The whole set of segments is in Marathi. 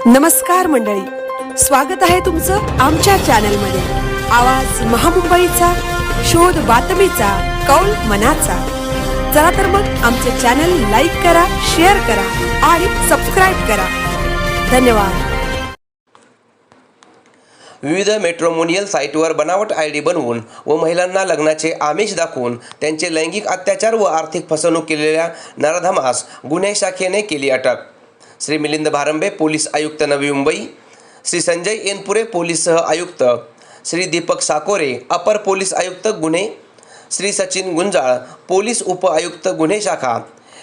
नमस्कार मंडळी, स्वागत आहे तुमचं आमच्या चॅनलमध्ये। आवाज महामुंबईचा, शोध बातमीचा, कौल मनाचा। चला तर मग आमचे चॅनल लाईक करा, शेअर करा आणि सबस्क्राइब करा। धन्यवाद। विविध मॅट्रिमोनियल साइटवर बनावट आयडी बनवून व महिलांना लग्नाचे आमिष दाखवून त्यांचे लैंगिक अत्याचार व आर्थिक फसवणूक केलेल्या नराधमास गुन्हे शाखेने केली अटक। श्री मिलिंद भारंबे, पोलीस आयुक्त नवी मुंबई, श्री संजय एनपुरे, पोलीस सह आयुक्त, श्री दीपक साकोरे, अपर पोलीस आयुक्त गुन्हे, श्री सचिन गुंजाळ, पोलीस उप आयुक्त गुन्हे शाखा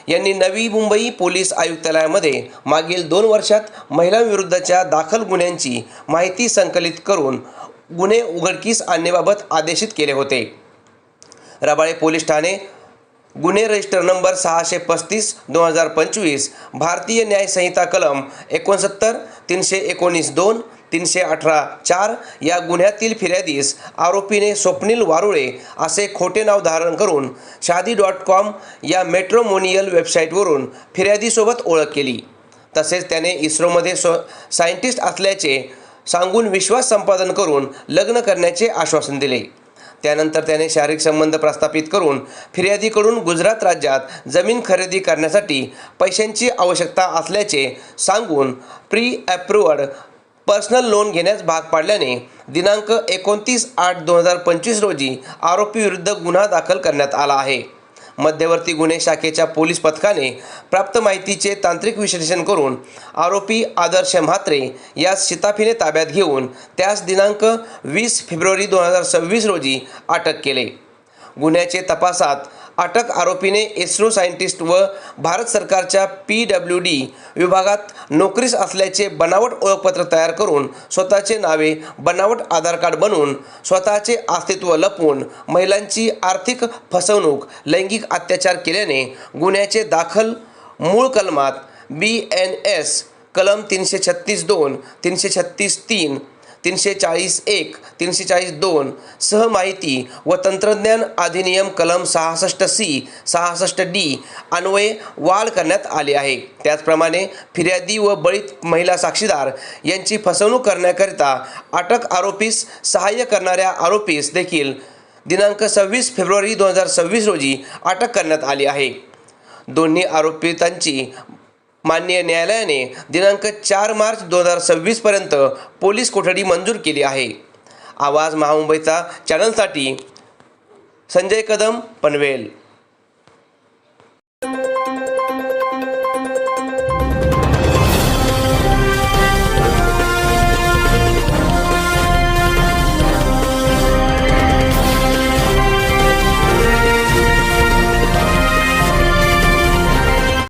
यांनी नवी मुंबई पोलीस आयुक्तालयामध्ये मागील 2 वर्षात महिलांविरुद्धच्या दाखल गुन्ह्यांची माहिती संकलित करून गुन्हे उघडकीस आणण्याबाबत आदेशित केले होते। रबाळे पोलीस ठाणे गुन्हे रजिस्टर नंबर 635/2025 भारतीय न्याय संहिता कलम 69, 319(2), 318(4) या गुन्ह्यातील फिर्यादीस आरोपीने स्वप्नील वारुळे असे खोटे नाव धारण करून शादी.com या मॅट्रिमोनियल वेबसाईटवरून फिर्यादीसोबत ओळख केली। तसेच त्याने इस्रोमध्ये सायंटिस्ट असल्याचे सांगून विश्वास संपादन करून लग्न करण्याचे आश्वासन दिले। त्यानंतर त्याने शारीरिक संबंध प्रस्थापित करून फिर्यादीकडून गुजरात राज्यात जमीन खरेदी करण्यासाठी पैशांची आवश्यकता असल्याचे सांगून प्री अप्रूव्ड पर्सनल लोन घेण्यास भाग पाडल्याने दिनांक 29/8/2025 रोजी आरोपीविरुद्ध गुन्हा दाखल करण्यात आला आहे। मध्यवर्ती गुन्हे शाखेच्या पोलीस पथकाने प्राप्त माहितीचे तांत्रिक विश्लेषण करून आरोपी आदर्श म्हात्रे यास शिताफीने ताब्यात घेऊन त्यास दिनांक 20 फेब्रुवारी 2026 रोजी अटक केले। गुन्ह्याचे तपासात अटक आरोपीने इस्रो सायंटिस्ट व भारत सरकारच्या PWD विभागात नोकरीस असल्याचे बनावट ओळखपत्र तयार करून स्वतःचे नावे बनावट आधार कार्ड बनवून स्वतःचे अस्तित्व लपवून महिलांची आर्थिक फसवणूक, लैंगिक अत्याचार केल्याने गुन्ह्याचे दाखल मूळ कलमात BNS कलम 336(2), 336(3), 340(1), 340(2) सह माहिती व तंत्रज्ञान अधिनियम कलम 66C, 66D अन्वये वाढ करण्यात आली आहे। त्याचप्रमाणे फिर्यादी व बळीत महिला साक्षीदार यांची फसवणूक करण्याकरिता अटक आरोपीस सहाय्य करणाऱ्या आरोपीस देखील दिनांक 26 फेब्रुवारी 2026 रोजी अटक करण्यात आली आहे। दोन्ही आरोपितांची माननीय न्यायालयाने दिनांक 4 मार्च 2026 पर्यंत पोलीस कोठडी मंजूर केली आहे। आवाज महामुंबईचा चॅनलसाठी संजय कदम, पनवेल।